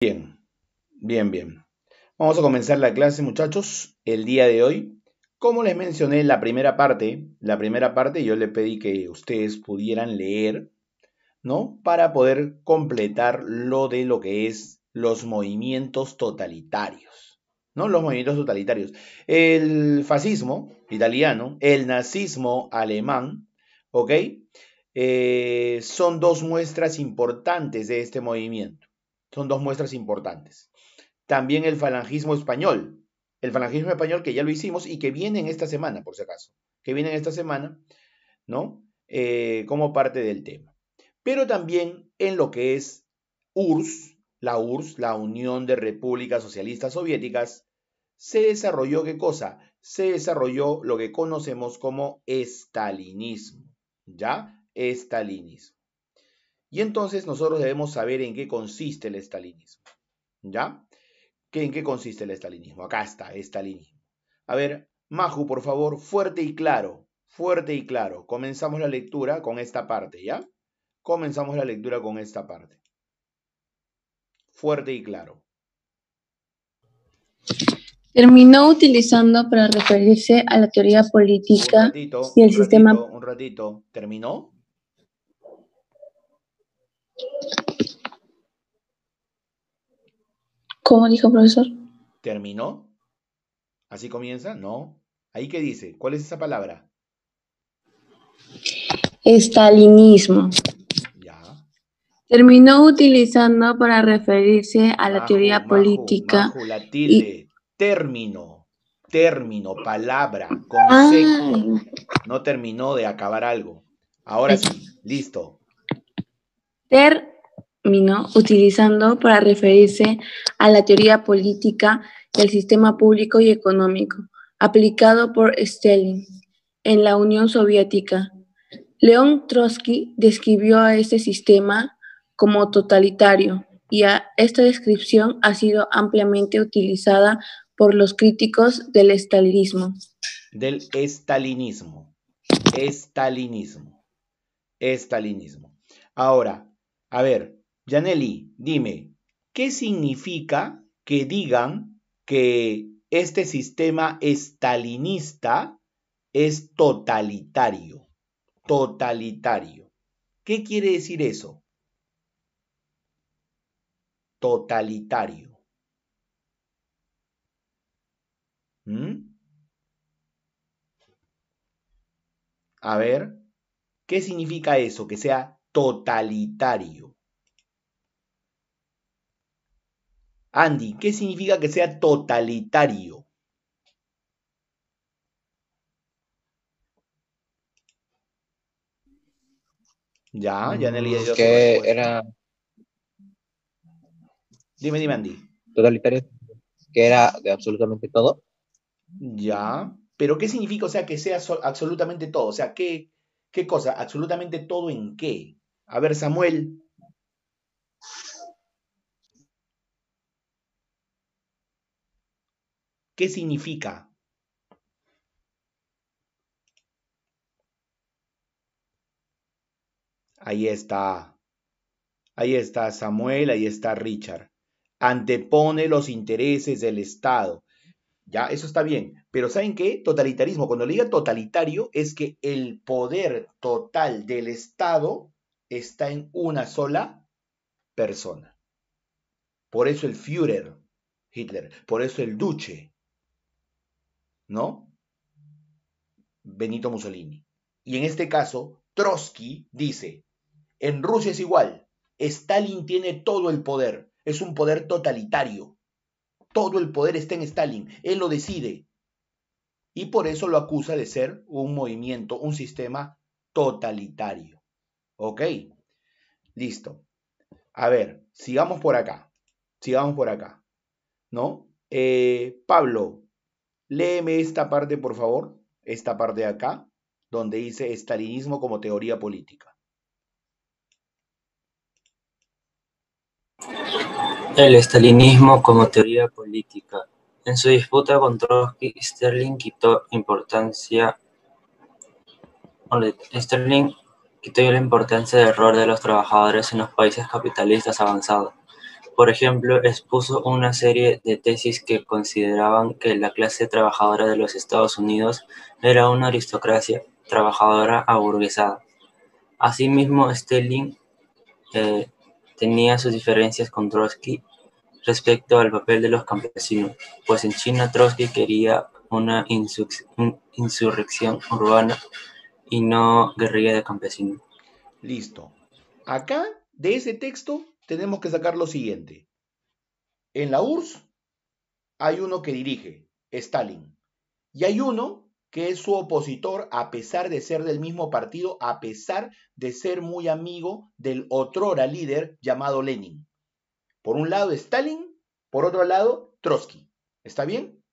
Bien, bien, bien. Vamos a comenzar la clase, muchachos, el día de hoy. Como les mencioné, la primera parte yo le pedí que ustedes pudieran leer, ¿no? Para poder completar lo que es los movimientos totalitarios, ¿no? Los movimientos totalitarios. El fascismo italiano, el nazismo alemán, ¿ok? Son dos muestras importantes de este movimiento. Son dos muestras importantes. También el falangismo español que ya lo hicimos y que viene en esta semana, por si acaso, que viene en esta semana, ¿no? Como parte del tema. Pero también en lo que es URSS, la Unión de Repúblicas Socialistas Soviéticas, se desarrolló, ¿qué cosa? Se desarrolló lo que conocemos como estalinismo, ¿ya? Estalinismo. Y entonces nosotros debemos saber en qué consiste el estalinismo, ¿ya? ¿En qué consiste el estalinismo? Acá está, estalinismo. A ver, Maju, por favor, fuerte y claro, fuerte y claro. Comenzamos la lectura con esta parte, ¿ya? Comenzamos la lectura con esta parte. Fuerte y claro. Terminó utilizando para referirse a la teoría política y el sistema. Un ratito. ¿Terminó? ¿Cómo dijo, profesor? ¿Terminó? ¿Así comienza? No. ¿Ahí qué dice? ¿Cuál es esa palabra? Estalinismo. Ya. Terminó utilizando para referirse a la teoría política. Maju, la tilde. Término, palabra, concepto. No terminó de acabar algo. Ahora sí, listo. Terminó utilizando para referirse a la teoría política y al sistema público y económico aplicado por Stalin en la Unión Soviética. León Trotsky describió a este sistema como totalitario y esta descripción ha sido ampliamente utilizada por los críticos del estalinismo. Del estalinismo. Estalinismo. Ahora, a ver, Yaneli, dime, ¿qué significa que digan que este sistema estalinista es totalitario? Totalitario. ¿Qué quiere decir eso? Totalitario. A ver, ¿qué significa eso? Que sea totalitario. Andy, ¿qué significa que sea totalitario? Ya, Yaneli ya dio su respuesta. Era Dime, Andy. totalitario, que era de absolutamente todo. Ya, pero ¿qué significa, o sea, que sea absolutamente todo? O sea, ¿qué cosa? ¿Absolutamente todo en qué? A ver, Samuel. ¿Qué significa? Ahí está. Ahí está Samuel, ahí está Richard. Antepone los intereses del Estado. Ya, eso está bien. Pero ¿saben qué? Totalitarismo. Cuando le diga totalitario es que el poder total del Estado está en una sola persona. Por eso el Führer, Hitler. Por eso el Duce, ¿no? Benito Mussolini. Y en este caso, Trotsky dice, en Rusia es igual. Stalin tiene todo el poder. Es un poder totalitario. Todo el poder está en Stalin. Él lo decide. Y por eso lo acusa de ser un movimiento, un sistema totalitario. ¿Ok? Listo. A ver, sigamos por acá. Sigamos por acá. ¿No? Pablo, léeme esta parte, por favor. Esta parte de acá, donde dice estalinismo como teoría política. El estalinismo como teoría política. En su disputa con Trotsky, Sterling quitó la importancia del rol de los trabajadores en los países capitalistas avanzados. Por ejemplo, expuso una serie de tesis que consideraban que la clase trabajadora de los Estados Unidos era una aristocracia trabajadora aburguesada. Asimismo, Stelling eh, tenía sus diferencias con Trotsky respecto al papel de los campesinos, pues en China Trotsky quería una insurrección urbana y no guerrilla de campesinos. Listo. Acá, de ese texto, tenemos que sacar lo siguiente. En la URSS hay uno que dirige, Stalin, y hay uno que es su opositor a pesar de ser del mismo partido, a pesar de ser muy amigo del otrora líder llamado Lenin. Por un lado Stalin, por otro lado Trotsky. ¿Está bien?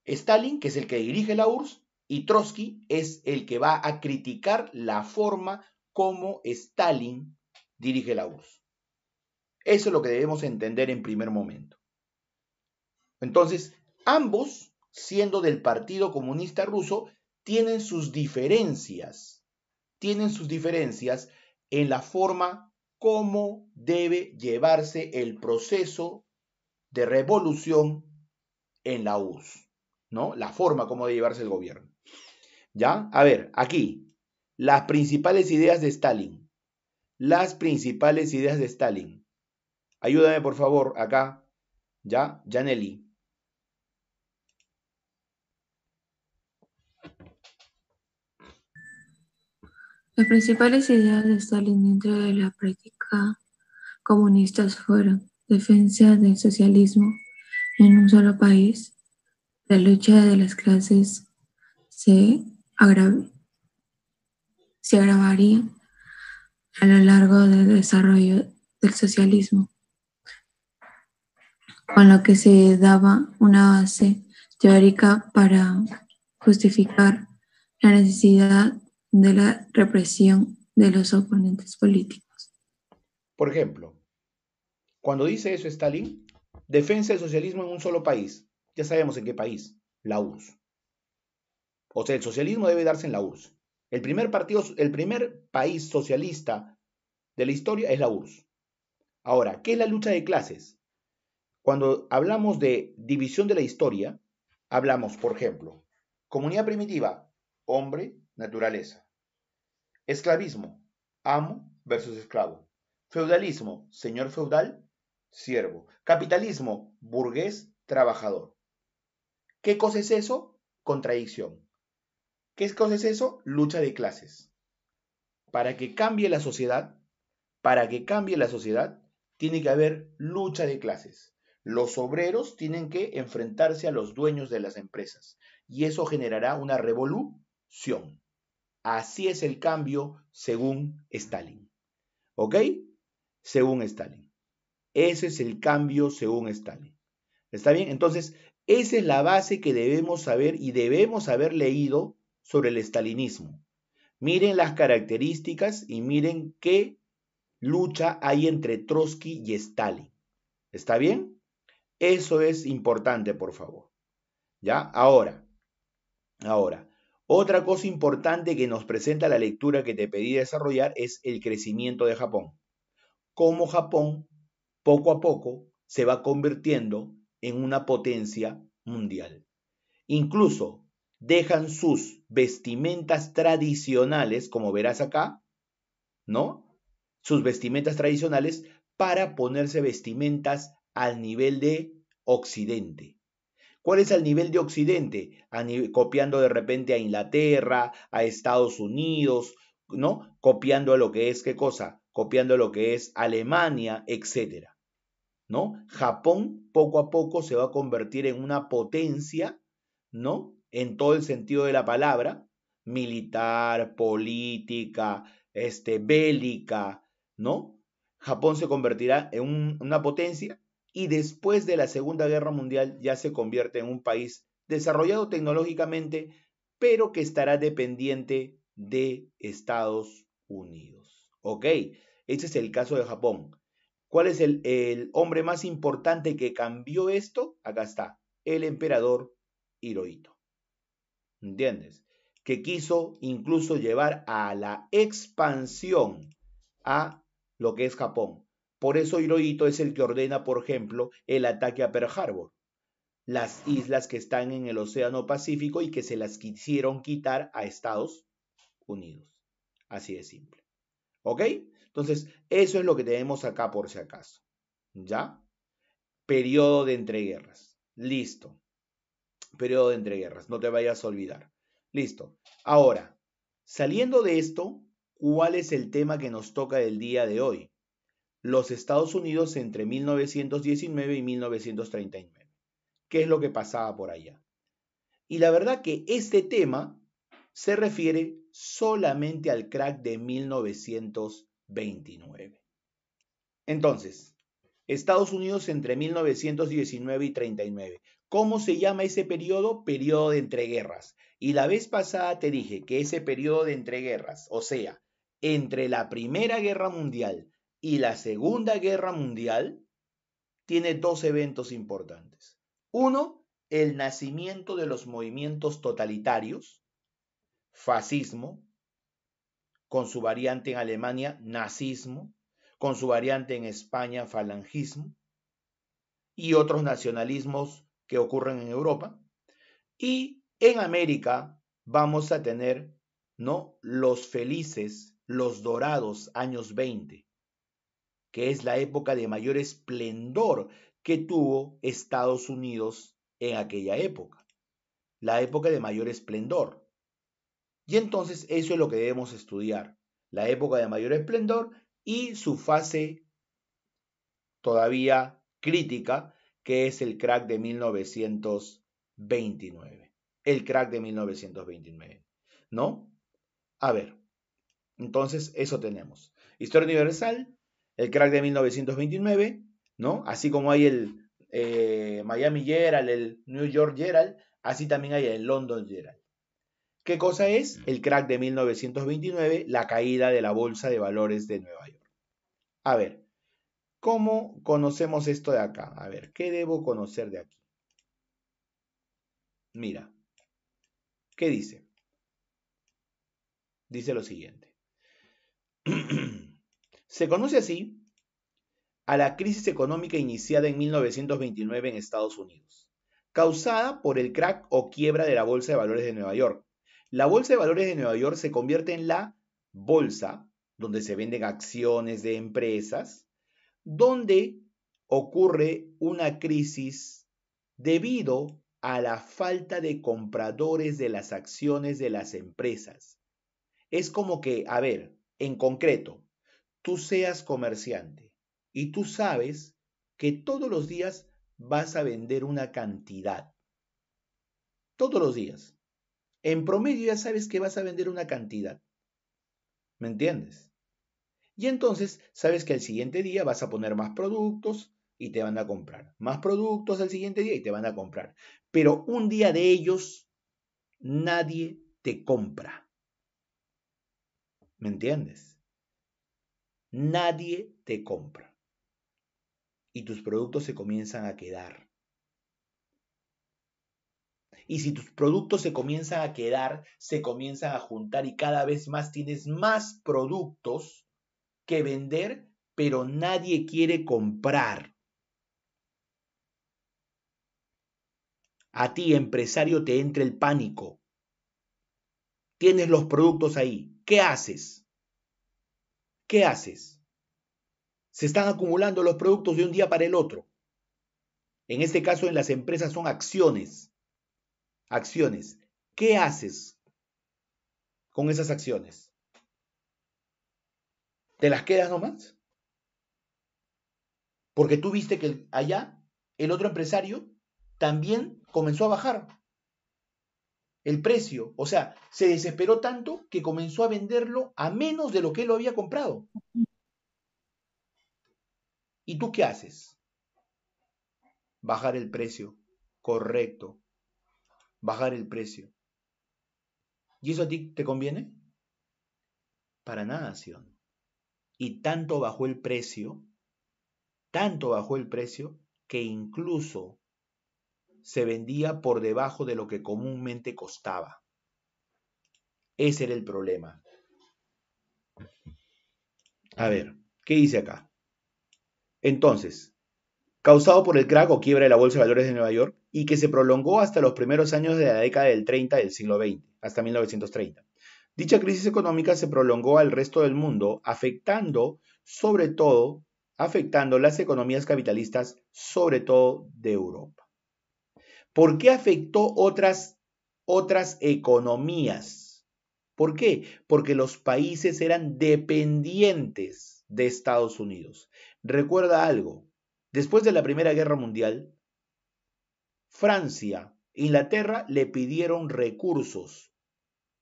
Stalin, que es el que dirige la URSS, y Trotsky es el que va a criticar la forma como Stalin dirige la URSS. Eso es lo que debemos entender en primer momento. Entonces, ambos, siendo del Partido Comunista Ruso, tienen sus diferencias en la forma como debe llevarse el proceso de revolución en la URSS, ¿no? La forma como debe llevarse el gobierno. ¿Ya? A ver, aquí, las principales ideas de Stalin. Las principales ideas de Stalin. Ayúdame, por favor, acá, ¿ya? Janelli. Las principales ideas de Stalin dentro de la práctica comunista fueron defensa del socialismo en un solo país, la lucha de las clases se, agra- se agravaría a lo largo del desarrollo del socialismo, con lo que se daba una base teórica para justificar la necesidad de la represión de los oponentes políticos. Por ejemplo, cuando dice eso Stalin, defensa del socialismo en un solo país. Ya sabemos en qué país, la URSS. O sea, el socialismo debe darse en la URSS. El primer país socialista de la historia es la URSS. Ahora, ¿qué es la lucha de clases? Cuando hablamos de división de la historia, hablamos, por ejemplo, comunidad primitiva, hombre, naturaleza. Esclavismo, amo versus esclavo. Feudalismo, señor feudal, siervo. Capitalismo, burgués, trabajador. ¿Qué cosa es eso? Contradicción. ¿Qué cosa es eso? Lucha de clases. Para que cambie la sociedad, tiene que haber lucha de clases. Los obreros tienen que enfrentarse a los dueños de las empresas y eso generará una revolución. Así es el cambio según Stalin. ¿Ok? Según Stalin. Ese es el cambio según Stalin. ¿Está bien? Entonces, esa es la base que debemos saber y debemos haber leído sobre el stalinismo. Miren las características y miren qué lucha hay entre Trotsky y Stalin. ¿Está bien? Eso es importante, por favor. ¿Ya? Ahora, otra cosa importante que nos presenta la lectura que te pedí desarrollar es el crecimiento de Japón. Cómo Japón, poco a poco, se va convirtiendo en una potencia mundial. Incluso dejan sus vestimentas tradicionales, como verás acá, ¿no? Sus vestimentas tradicionales para ponerse vestimentas al nivel de Occidente. ¿Cuál es el nivel de Occidente? Copiando de repente a Inglaterra, a Estados Unidos, ¿no? Copiando a lo que es, ¿qué cosa? Copiando a lo que es Alemania, etcétera, ¿no? Japón poco a poco se va a convertir en una potencia, ¿no? En todo el sentido de la palabra, militar, política, bélica, ¿no? Japón se convertirá en una potencia y después de la Segunda Guerra Mundial ya se convierte en un país desarrollado tecnológicamente, pero que estará dependiente de Estados Unidos. ¿Ok? Ese es el caso de Japón. ¿Cuál es el hombre más importante que cambió esto? Acá está, el emperador Hirohito. ¿Entiendes? Que quiso incluso llevar a la expansión a lo que es Japón. Por eso Hirohito es el que ordena, por ejemplo, el ataque a Pearl Harbor, las islas que están en el Océano Pacífico y que se las quisieron quitar a Estados Unidos. Así de simple. ¿Ok? Entonces, eso es lo que tenemos acá por si acaso. ¿Ya? Periodo de entreguerras. Listo. Periodo de entreguerras. No te vayas a olvidar. Listo. Ahora, saliendo de esto, ¿cuál es el tema que nos toca el día de hoy? Los Estados Unidos entre 1919 y 1939. ¿Qué es lo que pasaba por allá? Y la verdad que este tema se refiere solamente al crack de 1929. Entonces, Estados Unidos entre 1919 y 39. ¿Cómo se llama ese periodo? Periodo de entreguerras. Y la vez pasada te dije que ese periodo de entreguerras, o sea, entre la Primera Guerra Mundial y la Segunda Guerra Mundial, tiene dos eventos importantes. Uno, el nacimiento de los movimientos totalitarios, fascismo, con su variante en Alemania, nazismo, con su variante en España, falangismo, y otros nacionalismos que ocurren en Europa. Y en América vamos a tener, ¿no?, los felices, los dorados años 20, que es la época de mayor esplendor que tuvo Estados Unidos en aquella época. La época de mayor esplendor. Y entonces eso es lo que debemos estudiar. La época de mayor esplendor y su fase todavía crítica, que es el crack de 1929. El crack de 1929, ¿no? A ver, entonces eso tenemos. Historia universal, el crack de 1929, ¿no? Así como hay el Miami Herald, el New York Herald, así también hay el London Herald. ¿Qué cosa es? El crack de 1929, la caída de la Bolsa de Valores de Nueva York. A ver, ¿cómo conocemos esto de acá? A ver, ¿qué debo conocer de aquí? Mira, ¿qué dice? Dice lo siguiente. Se conoce así a la crisis económica iniciada en 1929 en Estados Unidos, causada por el crack o quiebra de la Bolsa de Valores de Nueva York. La Bolsa de Valores de Nueva York se convierte en la bolsa donde se venden acciones de empresas, donde ocurre una crisis debido a la falta de compradores de las acciones de las empresas. Es como que, a ver, en concreto, tú seas comerciante y tú sabes que todos los días vas a vender una cantidad. Todos los días. En promedio ya sabes que vas a vender una cantidad. ¿Me entiendes? Y entonces sabes que al siguiente día vas a poner más productos y te van a comprar. Más productos al siguiente día y te van a comprar. Pero un día de ellos nadie te compra. ¿Me entiendes? Nadie te compra. Y tus productos se comienzan a quedar. Y si tus productos se comienzan a quedar, se comienzan a juntar y cada vez más tienes más productos que vender, pero nadie quiere comprar. A ti, empresario, te entra el pánico. Tienes los productos ahí. ¿Qué haces? ¿Qué haces? Se están acumulando los productos de un día para el otro. En este caso, en las empresas son acciones. Acciones. ¿Qué haces con esas acciones? ¿Te las quedas nomás? Porque tú viste que allá el otro empresario también comenzó a bajar el precio. O sea, se desesperó tanto que comenzó a venderlo a menos de lo que él lo había comprado. ¿Y tú qué haces? Bajar el precio. Correcto. Bajar el precio. ¿Y eso a ti te conviene? Para nada, Sion. Y tanto bajó el precio, que incluso se vendía por debajo de lo que comúnmente costaba. Ese era el problema. A ver, ¿qué dice acá? Entonces, causado por el crack o quiebra de la Bolsa de Valores de Nueva York y que se prolongó hasta los primeros años de la década del 30 del siglo XX, hasta 1930. Dicha crisis económica se prolongó al resto del mundo, afectando las economías capitalistas, sobre todo de Europa. ¿Por qué afectó otras economías? ¿Por qué? Porque los países eran dependientes de Estados Unidos. Recuerda algo, después de la Primera Guerra Mundial, Francia, Inglaterra le pidieron recursos,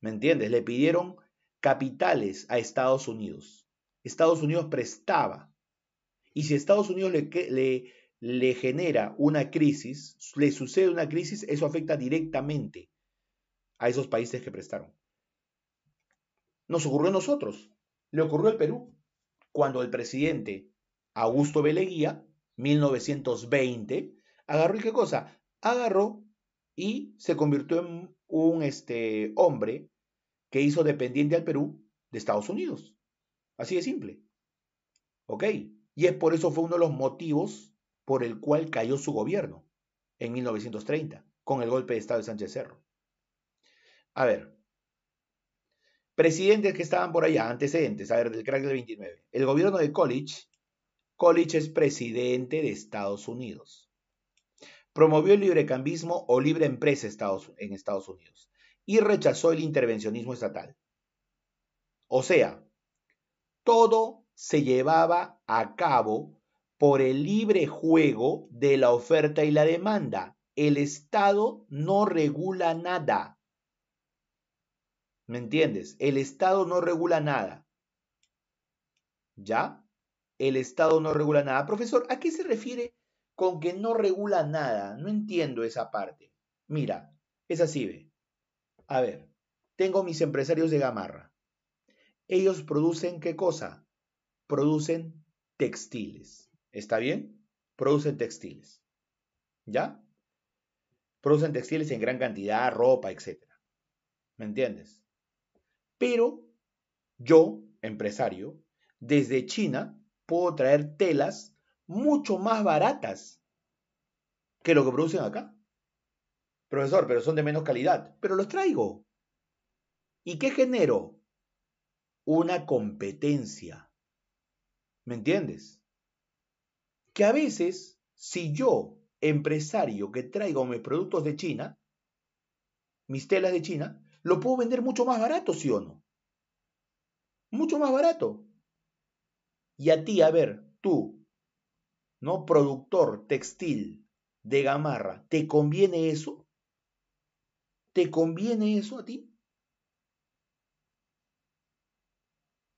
¿me entiendes? Le pidieron capitales a Estados Unidos. Estados Unidos prestaba. Y si Estados Unidos le genera una crisis, le sucede una crisis, eso afecta directamente a esos países que prestaron. Nos ocurrió a nosotros, le ocurrió al Perú, cuando el presidente Augusto B. Leguía, 1920, agarró y ¿qué cosa? Agarró y se convirtió en un hombre que hizo dependiente al Perú de Estados Unidos. Así de simple. ¿Ok? Y es por eso fue uno de los motivos por el cual cayó su gobierno en 1930, con el golpe de Estado de Sánchez Cerro. A ver, presidentes que estaban por allá, antecedentes, a ver, del crack del 29. El gobierno de Coolidge es presidente de Estados Unidos. Promovió el librecambismo o libre empresa en Estados Unidos y rechazó el intervencionismo estatal. O sea, todo se llevaba a cabo por el libre juego de la oferta y la demanda. El Estado no regula nada. ¿Me entiendes? El Estado no regula nada. ¿Ya? El Estado no regula nada. Profesor, ¿a qué se refiere con que no regula nada? No entiendo esa parte. Mira, es así, ve. A ver, tengo mis empresarios de Gamarra. Ellos producen ¿qué cosa? Producen textiles. ¿Está bien? Producen textiles. ¿Ya? Producen textiles en gran cantidad, ropa, etc. ¿Me entiendes? Pero yo, empresario, desde China puedo traer telas mucho más baratas que lo que producen acá. Profesor, pero son de menos calidad. Pero los traigo. ¿Y qué genero? Una competencia. ¿Me entiendes? Que a veces, si yo, empresario, que traigo mis productos de China, mis telas de China, lo puedo vender mucho más barato, ¿sí o no? Mucho más barato. Y a ti, a ver, tú, ¿no? Productor textil de Gamarra, ¿te conviene eso? ¿Te conviene eso a ti?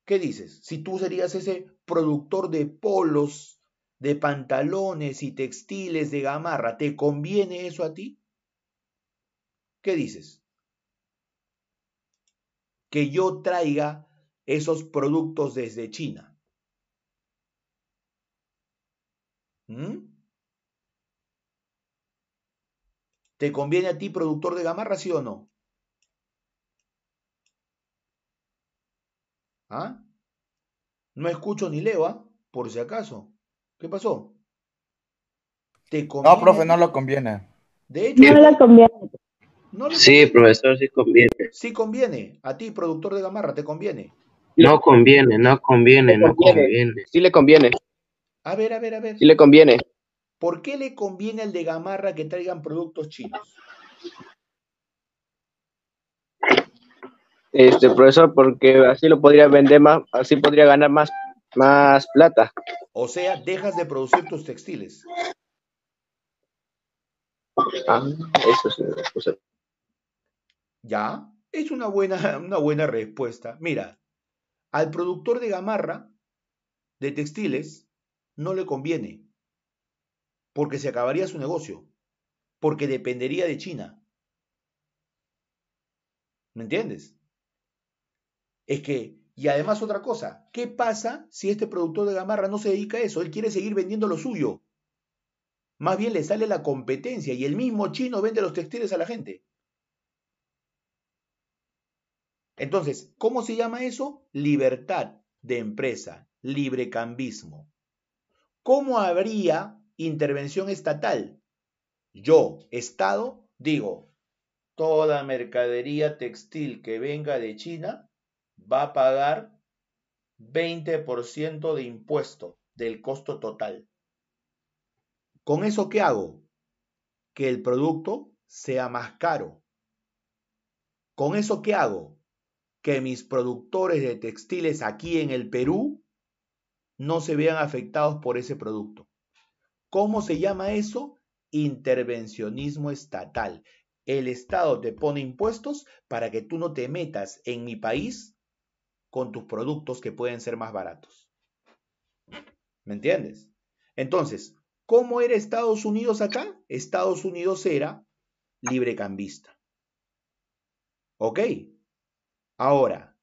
¿Qué dices? Si tú serías ese productor de polos, de pantalones y textiles de Gamarra, ¿te conviene eso a ti? ¿Qué dices? Que yo traiga esos productos desde China. ¿Mm? ¿Te conviene a ti, productor de Gamarra, sí o no? ¿Ah? No escucho ni leo, ¿ah? Por si acaso. ¿Qué pasó? ¿Te No, conviene a profe, ti? no lo conviene. De hecho, No le conviene. no le Sí, conviene. profesor, sí conviene. Sí conviene. A ti, productor de Gamarra, te conviene. No conviene, no conviene, no conviene. Sí le conviene, A ver, a ver, a ver. sí le conviene. ¿Por qué le conviene al de Gamarra que traigan productos chinos? Profesor, porque así lo podría vender más, así podría ganar más plata. O sea, dejas de producir tus textiles. Ah, eso sí, profesor. ¿Ya? Es una buena respuesta. Mira, al productor de Gamarra, de textiles, no le conviene, porque se acabaría su negocio, porque dependería de China. ¿Me entiendes? Es que, y además otra cosa, ¿qué pasa si este productor de Gamarra no se dedica a eso? Él quiere seguir vendiendo lo suyo. Más bien le sale la competencia y el mismo chino vende los textiles a la gente. Entonces, ¿cómo se llama eso? Libertad de empresa, librecambismo. ¿Cómo habría intervención estatal? Yo, Estado, digo, toda mercadería textil que venga de China va a pagar 20% de impuesto del costo total. ¿Con eso qué hago? Que el producto sea más caro. ¿Con eso qué hago? Que mis productores de textiles aquí en el Perú no se vean afectados por ese producto. ¿Cómo se llama eso? Intervencionismo estatal. El Estado te pone impuestos para que tú no te metas en mi país con tus productos que pueden ser más baratos. ¿Me entiendes? Entonces, ¿cómo era Estados Unidos acá? Estados Unidos era librecambista. ¿Ok? Ahora,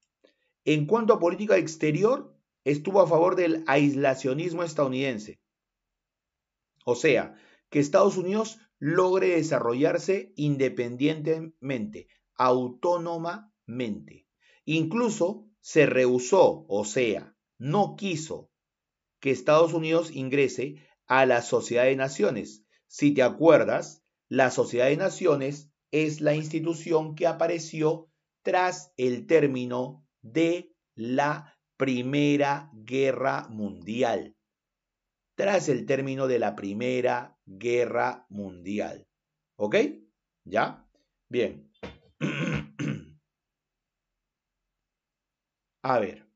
en cuanto a política exterior, estuvo a favor del aislacionismo estadounidense. O sea, que Estados Unidos logre desarrollarse independientemente, autónomamente. Incluso se rehusó, o sea, no quiso que Estados Unidos ingrese a la Sociedad de Naciones. Si te acuerdas, la Sociedad de Naciones es la institución que apareció tras el término de la Primera Guerra Mundial. Tras el término de la Primera Guerra Mundial. ¿Ok? ¿Ya? Bien. A ver,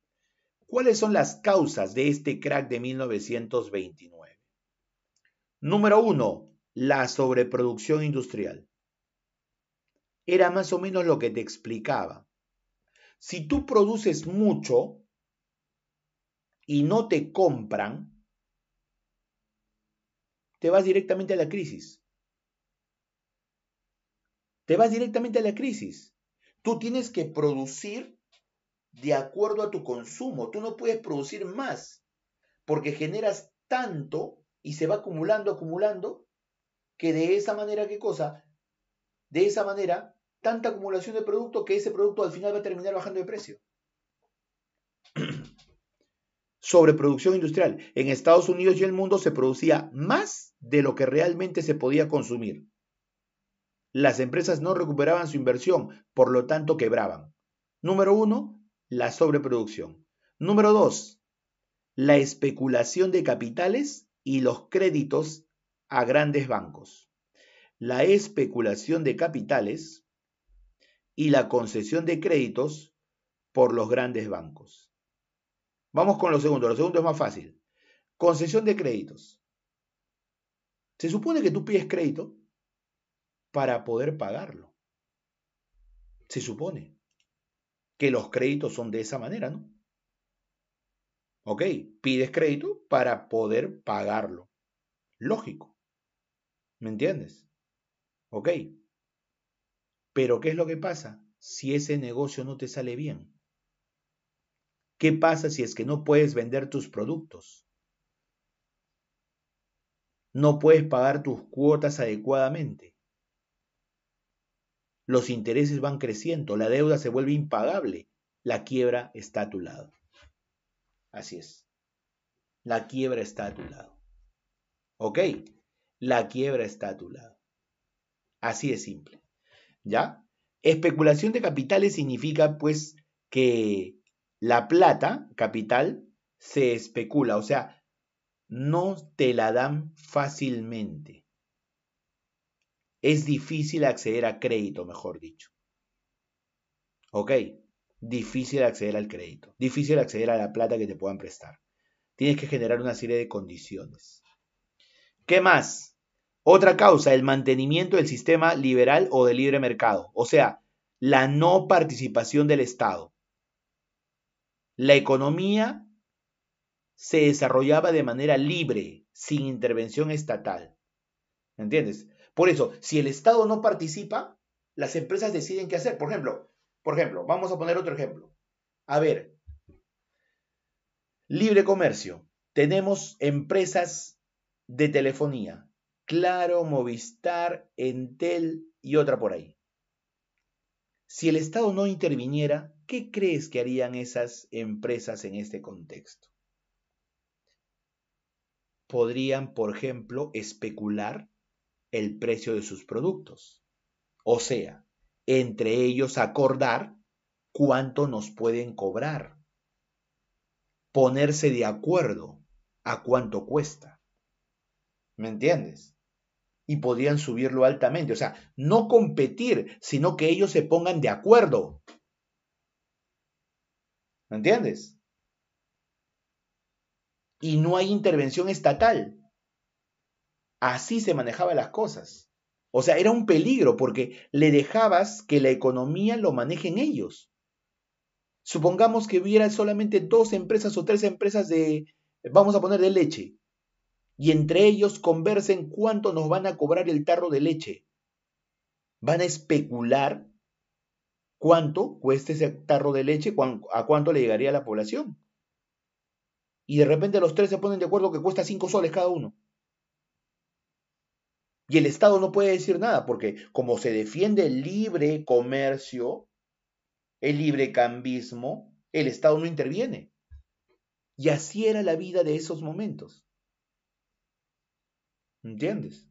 ¿cuáles son las causas de este crack de 1929? Número 1, la sobreproducción industrial. Era más o menos lo que te explicaba. Si tú produces mucho y no te compran, te vas directamente a la crisis. Te vas directamente a la crisis. Tú tienes que producir de acuerdo a tu consumo. Tú no puedes producir más porque generas tanto y se va acumulando, que de esa manera, ¿qué cosa? De esa manera, tanta acumulación de producto que ese producto al final va a terminar bajando de precio. Sobreproducción industrial. En Estados Unidos y el mundo se producía más de lo que realmente se podía consumir. Las empresas no recuperaban su inversión, por lo tanto quebraban. Número 1, la sobreproducción. Número 2, la especulación de capitales y los créditos a grandes bancos. La especulación de capitales y la concesión de créditos por los grandes bancos. Vamos con lo segundo es más fácil. Concesión de créditos. Se supone que tú pides crédito para poder pagarlo. Se supone que los créditos son de esa manera, ¿no? Ok, pides crédito para poder pagarlo. Lógico. ¿Me entiendes? Ok. Pero ¿qué es lo que pasa si ese negocio no te sale bien? ¿Qué pasa si es que no puedes vender tus productos? No puedes pagar tus cuotas adecuadamente. Los intereses van creciendo, la deuda se vuelve impagable. La quiebra está a tu lado. Así es. La quiebra está a tu lado. ¿Ok? La quiebra está a tu lado. Así de simple. ¿Ya? Especulación de capitales significa pues que la plata, capital, se especula, o sea, no te la dan fácilmente. Es difícil acceder a crédito, mejor dicho. ¿Ok? Difícil acceder al crédito, difícil acceder a la plata que te puedan prestar. Tienes que generar una serie de condiciones. ¿Qué más? Otra causa, el mantenimiento del sistema liberal o de libre mercado, o sea, la no participación del Estado. La economía se desarrollaba de manera libre, sin intervención estatal. ¿Me entiendes? Por eso, si el Estado no participa, las empresas deciden qué hacer. Por ejemplo, vamos a poner otro ejemplo. A ver, libre comercio. Tenemos empresas de telefonía. Claro, Movistar, Entel y otra por ahí. Si el Estado no interviniera, ¿qué crees que harían esas empresas en este contexto? podrían, por ejemplo, especular el precio de sus productos. O sea, entre ellos acordar cuánto nos pueden cobrar, ponerse de acuerdo a cuánto cuesta. ¿Me entiendes? Y podrían subirlo altamente. O sea, no competir, sino que ellos se pongan de acuerdo. ¿Me entiendes? Y no hay intervención estatal. Así se manejaban las cosas. O sea, era un peligro porque le dejabas que la economía lo manejen ellos. Supongamos que hubiera solamente 2 empresas o 3 empresas vamos a poner de leche, y entre ellos conversen cuánto nos van a cobrar el tarro de leche. Van a especular cuánto cuesta ese tarro de leche, a cuánto le llegaría a la población. Y de repente los 3 se ponen de acuerdo que cuesta 5 soles cada uno. Y el Estado no puede decir nada, porque como se defiende el libre comercio, el libre cambismo, el Estado no interviene. Y así era la vida de esos momentos. ¿Entiendes?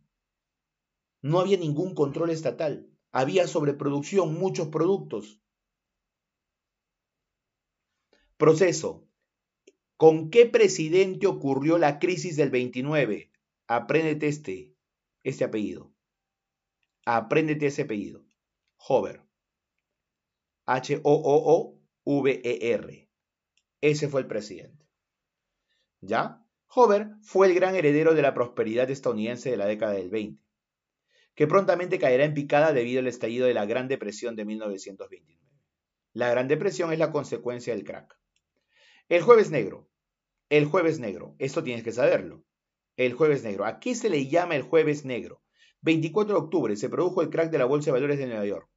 No había ningún control estatal. Había sobreproducción, muchos productos. Proceso. ¿Con qué presidente ocurrió la crisis del 29? Apréndete este apellido. Apréndete ese apellido. Hoover. Hoover. Ese fue el presidente. ¿Ya? Hoover fue el gran heredero de la prosperidad estadounidense de la década del 20, que prontamente caerá en picada debido al estallido de la Gran Depresión de 1929. La Gran Depresión es la consecuencia del crack. El jueves negro. El jueves negro. Esto tienes que saberlo. El jueves negro. ¿A qué se le llama el jueves negro? 24 de octubre se produjo el crack de la Bolsa de Valores de Nueva York.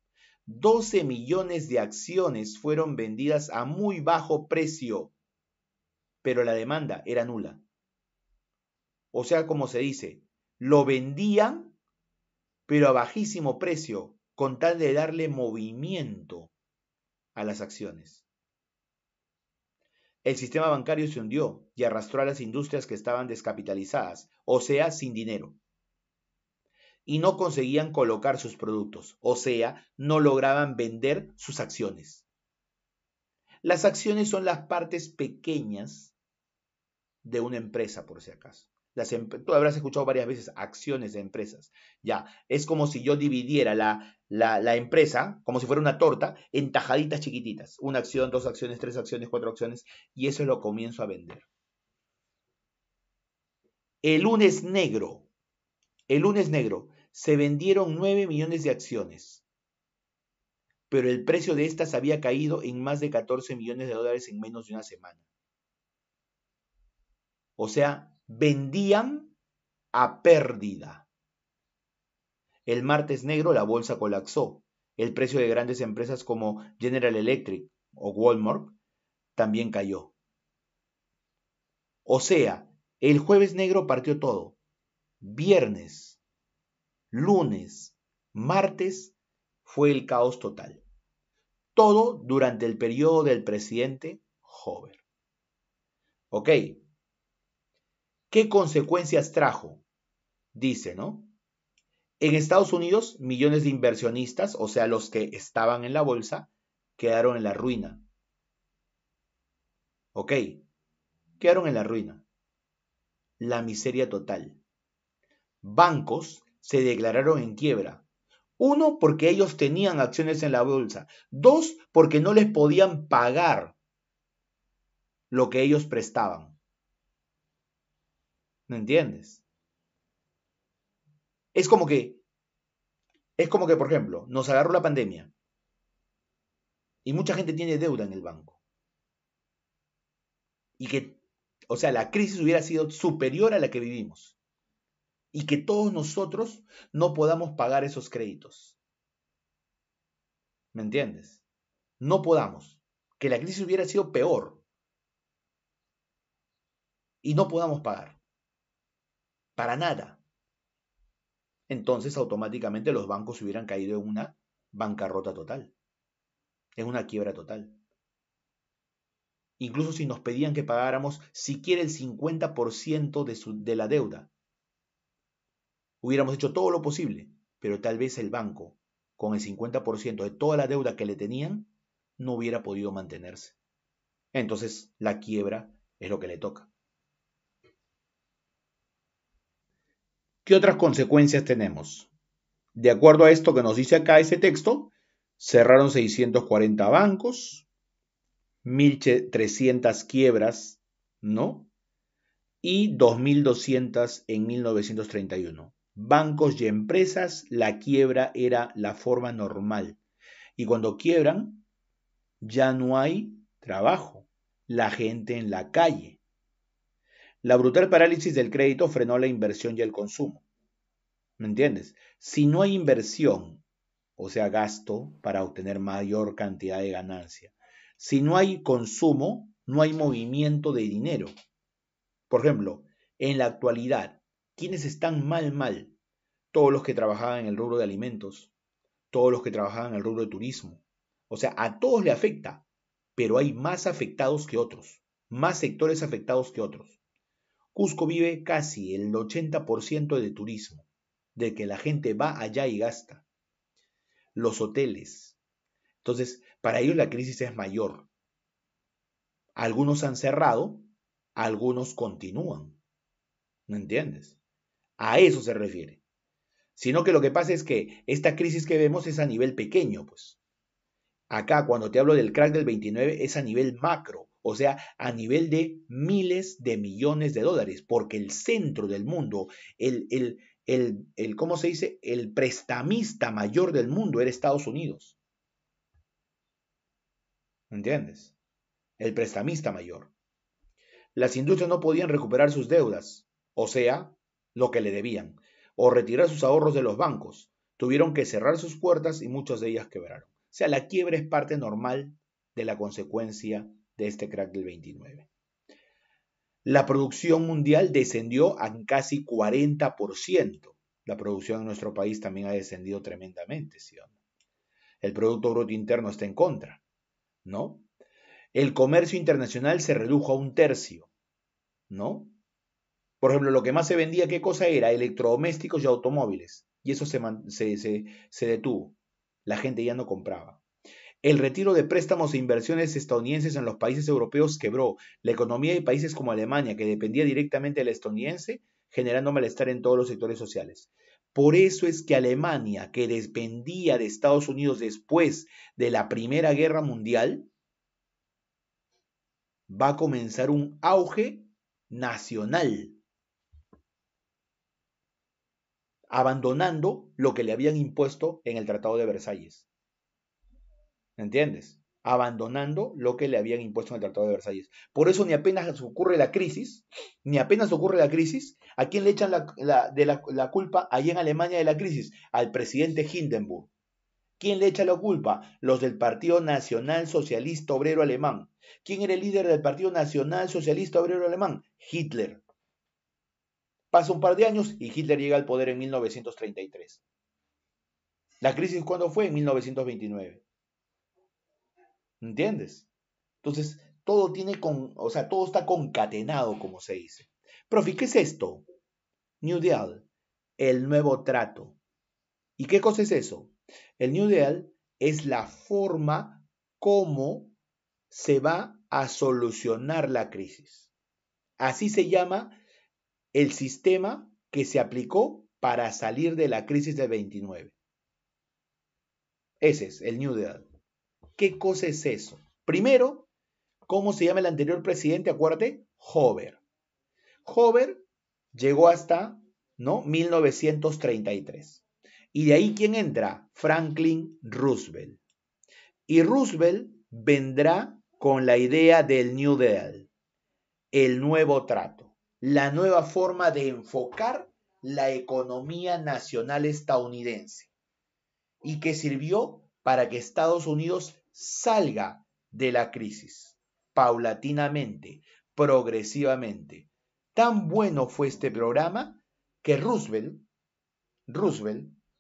12 millones de acciones fueron vendidas a muy bajo precio, pero la demanda era nula. O sea, como se dice, lo vendían, pero a bajísimo precio, con tal de darle movimiento a las acciones. El sistema bancario se hundió y arrastró a las industrias que estaban descapitalizadas, o sea, sin dinero. Y no conseguían colocar sus productos, o sea, no lograban vender sus acciones. Las acciones son las partes pequeñas de una empresa, por si acaso. Tú habrás escuchado varias veces acciones de empresas. Ya, es como si yo dividiera la empresa, como si fuera una torta, en tajaditas chiquititas. 1 acción, 2 acciones, 3 acciones, 4 acciones, y eso lo comienzo a vender. El lunes negro, se vendieron 9 millones de acciones, pero el precio de estas había caído en más de 14 millones de dólares en menos de una semana. O sea, vendían a pérdida. El martes negro la bolsa colapsó. El precio de grandes empresas como General Electric o Walmart también cayó. O sea, el jueves negro partió todo. Viernes, lunes, martes fue el caos total. Todo durante el periodo del presidente Hoover. ¿Ok? ¿Qué consecuencias trajo? Dice, ¿no? En Estados Unidos, millones de inversionistas, o sea, los que estaban en la bolsa, quedaron en la ruina. ¿Ok? Quedaron en la ruina. La miseria total. Bancos se declararon en quiebra. 1, porque ellos tenían acciones en la bolsa. 2, porque no les podían pagar lo que ellos prestaban. ¿Me entiendes? Es como que, por ejemplo, nos agarró la pandemia y mucha gente tiene deuda en el banco. Y que, o sea, la crisis hubiera sido superior a la que vivimos. Y que todos nosotros no podamos pagar esos créditos. ¿Me entiendes? No podamos. Que la crisis hubiera sido peor. Y no podamos pagar. Para nada. Entonces automáticamente los bancos hubieran caído en una bancarrota total. En una quiebra total. incluso si nos pedían que pagáramos siquiera el 50% de la deuda. Hubiéramos hecho todo lo posible, pero tal vez el banco, con el 50% de toda la deuda que le tenían, no hubiera podido mantenerse. Entonces, la quiebra es lo que le toca. ¿Qué otras consecuencias tenemos? De acuerdo a esto que nos dice acá ese texto, cerraron 640 bancos, 1.300 quiebras, ¿no? Y 2.200 en 1931. Bancos y empresas, la quiebra era la forma normal. Y cuando quiebran, ya no hay trabajo, la gente en la calle. La brutal parálisis del crédito frenó la inversión y el consumo. ¿Me entiendes? Si no hay inversión, o sea, gasto para obtener mayor cantidad de ganancia, si no hay consumo, no hay movimiento de dinero. Por ejemplo, en la actualidad, ¿quiénes están mal? Todos los que trabajaban en el rubro de alimentos, todos los que trabajaban en el rubro de turismo. O sea, a todos le afecta, pero hay más afectados que otros, más sectores afectados que otros. Cusco vive casi el 80% de turismo, de que la gente va allá y gasta. Los hoteles. Entonces, para ellos la crisis es mayor. Algunos han cerrado, algunos continúan. ¿Me entiendes? A eso se refiere. Sino que lo que pasa es que esta crisis que vemos es a nivel pequeño, pues. Acá, cuando te hablo del crack del 29, es a nivel macro, o sea, a nivel de miles de millones de dólares, porque el centro del mundo, ¿cómo se dice? El prestamista mayor del mundo era Estados Unidos. ¿Entiendes? El prestamista mayor. Las industrias no podían recuperar sus deudas, o sea, lo que le debían, o retirar sus ahorros de los bancos. Tuvieron que cerrar sus puertas y muchas de ellas quebraron. O sea, la quiebra es parte normal de la consecuencia de este crack del 29. La producción mundial descendió a casi 40%. La producción en nuestro país también ha descendido tremendamente, ¿sí o no? El Producto Bruto Interno está en contra, ¿no? El comercio internacional se redujo a 1/3, ¿no? Por ejemplo, lo que más se vendía, ¿qué cosa era? Electrodomésticos y automóviles. Y eso se detuvo. La gente ya no compraba. El retiro de préstamos e inversiones estadounidenses en los países europeos quebró la economía de países como Alemania, que dependía directamente del estadounidense, generando malestar en todos los sectores sociales. Por eso es que Alemania, que dependía de Estados Unidos después de la Primera Guerra Mundial, va a comenzar un auge nacional, abandonando lo que le habían impuesto en el Tratado de Versalles. ¿Entiendes? Abandonando lo que le habían impuesto en el Tratado de Versalles. Por eso ni apenas ocurre la crisis, ¿a quién le echan la culpa allá en Alemania de la crisis? Al presidente Hindenburg. ¿Quién le echa la culpa? Los del Partido Nacional Socialista Obrero Alemán. ¿Quién era el líder del Partido Nacional Socialista Obrero Alemán? Hitler. Pasa un par de años y Hitler llega al poder en 1933. ¿La crisis cuándo fue? En 1929. ¿Entiendes? Entonces, todo todo está concatenado, como se dice. Profe, ¿qué es esto? New Deal, el nuevo trato. ¿Y qué cosa es eso? El New Deal es la forma como se va a solucionar la crisis. Así se llama el sistema que se aplicó para salir de la crisis del 29. Ese es el New Deal. ¿Qué cosa es eso? Primero, ¿cómo se llama el anterior presidente? Acuérdate, Hoover. Hoover llegó hasta, ¿no?, 1933. Y de ahí, ¿quién entra? Franklin Roosevelt. Y Roosevelt vendrá con la idea del New Deal, el nuevo trato, la nueva forma de enfocar la economía nacional estadounidense y que sirvió para que Estados Unidos salga de la crisis paulatinamente, progresivamente. Tan bueno fue este programa que Roosevelt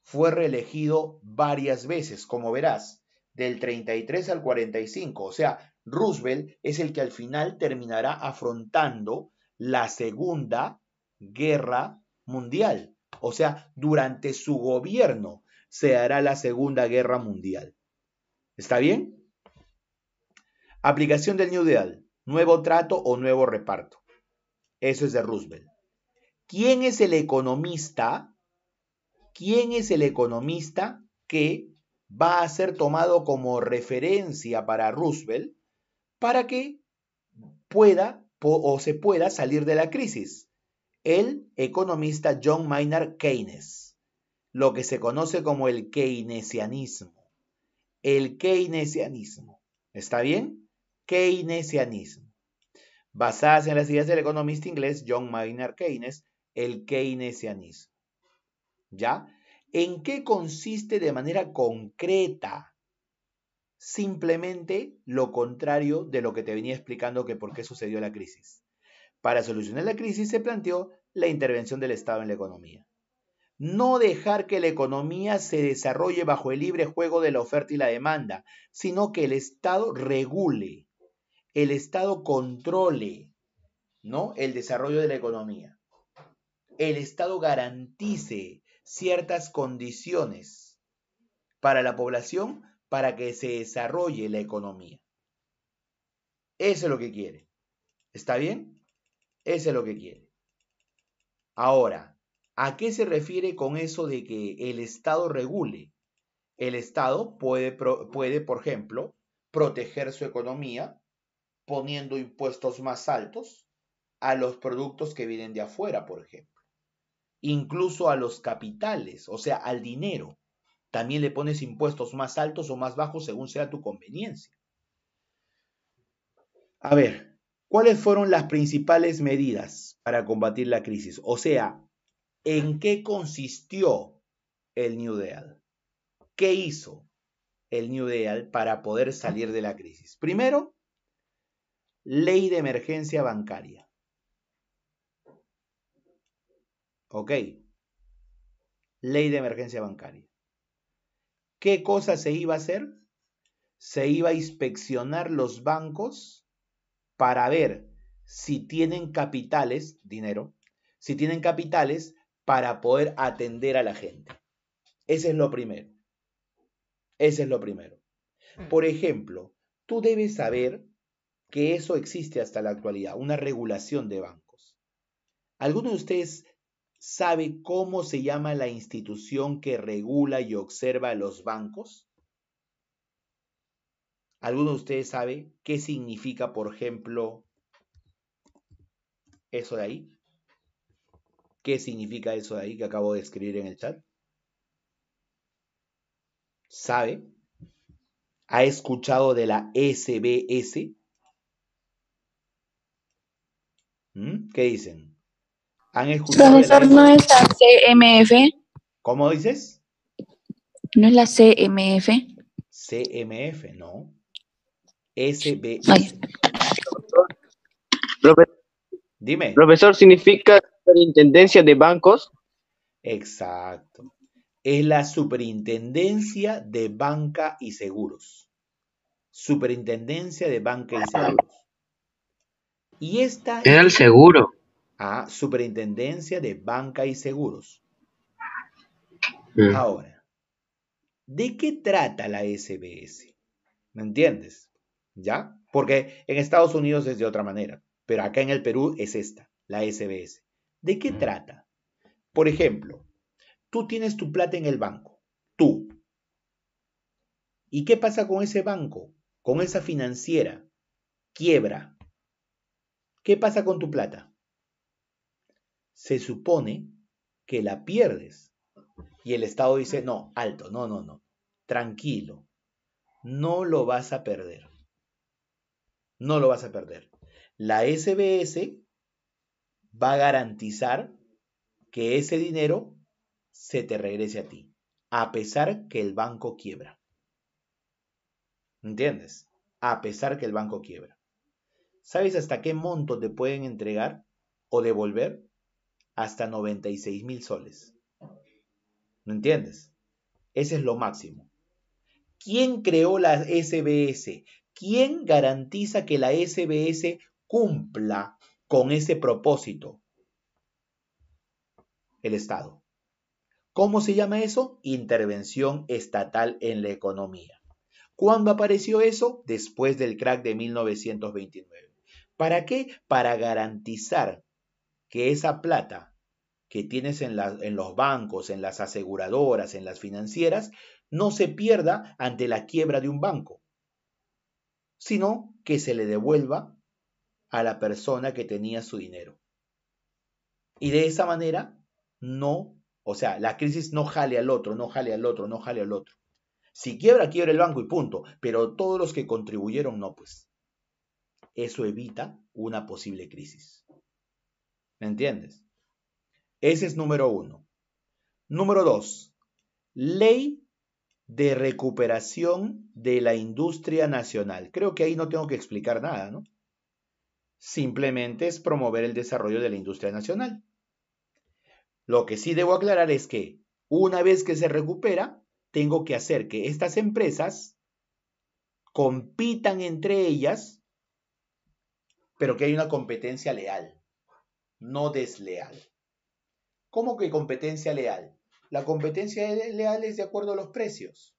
fue reelegido varias veces, como verás, del 33 al 45. O sea, Roosevelt es el que al final terminará afrontando la Segunda Guerra Mundial. O sea, durante su gobierno se hará la Segunda Guerra Mundial. ¿Está bien? Aplicación del New Deal. Nuevo trato o nuevo reparto. Eso es de Roosevelt. ¿Quién es el economista? ¿Quién es el economista que va a ser tomado como referencia para Roosevelt para que pueda o se pueda salir de la crisis? El economista John Maynard Keynes, lo que se conoce como el keynesianismo. El keynesianismo. ¿Está bien? Keynesianismo. Basadas en las ideas del economista inglés John Maynard Keynes, el keynesianismo. ¿Ya? ¿En qué consiste de manera concreta? Simplemente lo contrario de lo que te venía explicando que por qué sucedió la crisis. Para solucionar la crisis se planteó la intervención del Estado en la economía. No dejar que la economía se desarrolle bajo el libre juego de la oferta y la demanda, sino que el Estado regule, el Estado controle, ¿no?, el desarrollo de la economía. El Estado garantice ciertas condiciones para la población para que se desarrolle la economía. Eso es lo que quiere. ¿Está bien? Eso es lo que quiere. Ahora, ¿a qué se refiere con eso de que el Estado regule? El Estado puede, por ejemplo, proteger su economía poniendo impuestos más altos a los productos que vienen de afuera, por ejemplo. Incluso a los capitales, o sea, al dinero. También le pones impuestos más altos o más bajos según sea tu conveniencia. A ver, ¿cuáles fueron las principales medidas para combatir la crisis? O sea, ¿en qué consistió el New Deal? ¿Qué hizo el New Deal para poder salir de la crisis? Primero, ley de emergencia bancaria. ¿Ok? Ley de emergencia bancaria. ¿Qué cosa se iba a hacer? Se iba a inspeccionar los bancos para ver si tienen capitales, dinero, si tienen capitales para poder atender a la gente. Ese es lo primero. Ese es lo primero. Por ejemplo, tú debes saber que eso existe hasta la actualidad, una regulación de bancos. ¿Alguno de ustedes sabe cómo se llama la institución que regula y observa los bancos? ¿Alguno de ustedes sabe qué significa, por ejemplo, eso de ahí? ¿Qué significa eso de ahí que acabo de escribir en el chat? ¿Sabe? ¿Ha escuchado de la SBS? ¿Qué dicen? ¿Han escuchado de la Profesor, ¿no es la CMF? ¿Cómo dices? ¿No es la CMF? CMF, no. SBS. Ay. Dime. Profesor, ¿significa superintendencia de bancos? Exacto. Es la Superintendencia de Banca y Seguros. Superintendencia de Banca y Seguros. Y esta Es el seguro. Superintendencia de Banca y Seguros. Ahora, ¿de qué trata la SBS? ¿Me entiendes? ¿Ya? Porque en Estados Unidos es de otra manera, pero acá en el Perú es esta, la SBS. ¿De qué trata? Por ejemplo, tú tienes tu plata en el banco, tú. ¿Y qué pasa con ese banco? Con esa financiera. Quiebra. ¿Qué pasa con tu plata? Se supone que la pierdes. Y el Estado dice, no, alto, no. Tranquilo. No lo vas a perder. No lo vas a perder. La SBS va a garantizar que ese dinero se te regrese a ti, a pesar que el banco quiebra. ¿Entiendes? A pesar que el banco quiebra. ¿Sabes hasta qué monto te pueden entregar o devolver? Hasta 96,000 soles. ¿No entiendes? Ese es lo máximo. ¿Quién creó la SBS? ¿Quién garantiza que la SBS cumpla con ese propósito? El Estado. ¿Cómo se llama eso? Intervención estatal en la economía. ¿Cuándo apareció eso? Después del crack de 1929. ¿Para qué? Para garantizar que esa plata que tienes en los bancos, en las aseguradoras, en las financieras, no se pierda ante la quiebra de un banco, sino que se le devuelva a la persona que tenía su dinero. Y de esa manera, la crisis no jale al otro, no jale al otro, no jale al otro. Si quiebra, quiebra el banco y punto, pero todos los que contribuyeron no, pues. Eso evita una posible crisis. ¿Me entiendes? Ese es número 1. Número 2. Ley de recuperación de la industria nacional. Creo que ahí no tengo que explicar nada, ¿no? Simplemente es promover el desarrollo de la industria nacional. Lo que sí debo aclarar es que una vez que se recupera, tengo que hacer que estas empresas compitan entre ellas, pero que haya una competencia leal, no desleal. ¿Cómo que competencia leal? La competencia leal es de acuerdo a los precios.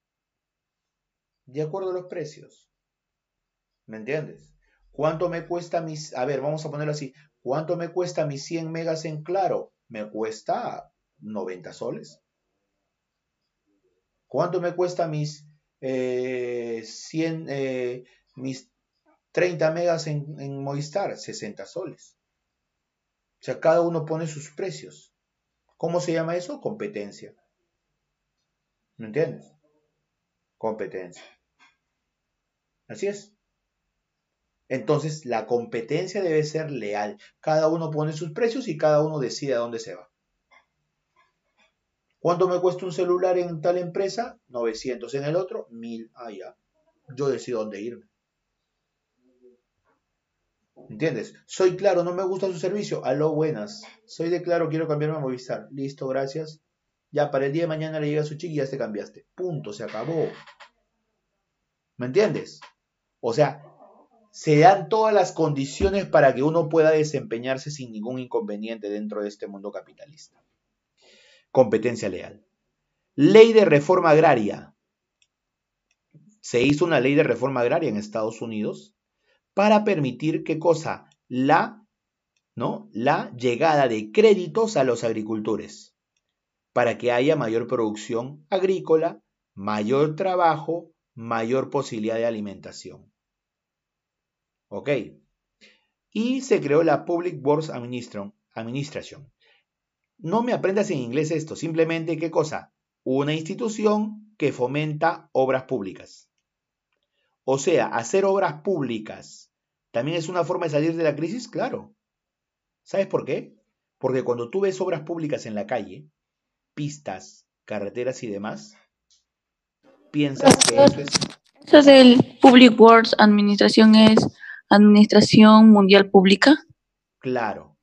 De acuerdo a los precios. ¿Me entiendes? ¿Cuánto me cuesta mis... A ver, vamos a ponerlo así. ¿Cuánto me cuesta mis 100 megas en Claro? Me cuesta 90 soles. ¿Cuánto me cuesta mis 30 megas en Movistar? 60 soles. O sea, cada uno pone sus precios. ¿Cómo se llama eso? Competencia. ¿Me entiendes? Competencia. Así es. Entonces, la competencia debe ser leal. Cada uno pone sus precios y cada uno decide a dónde se va. ¿Cuánto me cuesta un celular en tal empresa? 900. En el otro, 1000. Ah, ya. Yo decido dónde irme. ¿Entiendes? Soy Claro, no me gusta su servicio. Aló, buenas. Soy de Claro, quiero cambiarme a Movistar. Listo, gracias. Ya, para el día de mañana le llega su chica y ya te cambiaste. Punto, se acabó. ¿Me entiendes? O sea, se dan todas las condiciones para que uno pueda desempeñarse sin ningún inconveniente dentro de este mundo capitalista. Competencia leal. Ley de reforma agraria. Se hizo una ley de reforma agraria en Estados Unidos para permitir, ¿qué cosa? La llegada de créditos a los agricultores, para que haya mayor producción agrícola, mayor trabajo, mayor posibilidad de alimentación. ¿Ok? Y se creó la Public Works Administration. No me aprendas en inglés esto, simplemente, ¿qué cosa? Una institución que fomenta obras públicas. O sea, hacer obras públicas también es una forma de salir de la crisis, claro. ¿Sabes por qué? Porque cuando tú ves obras públicas en la calle, pistas, carreteras y demás, piensas que eso es... ¿Eso del Public Works Administration es Administración Mundial Pública? Claro,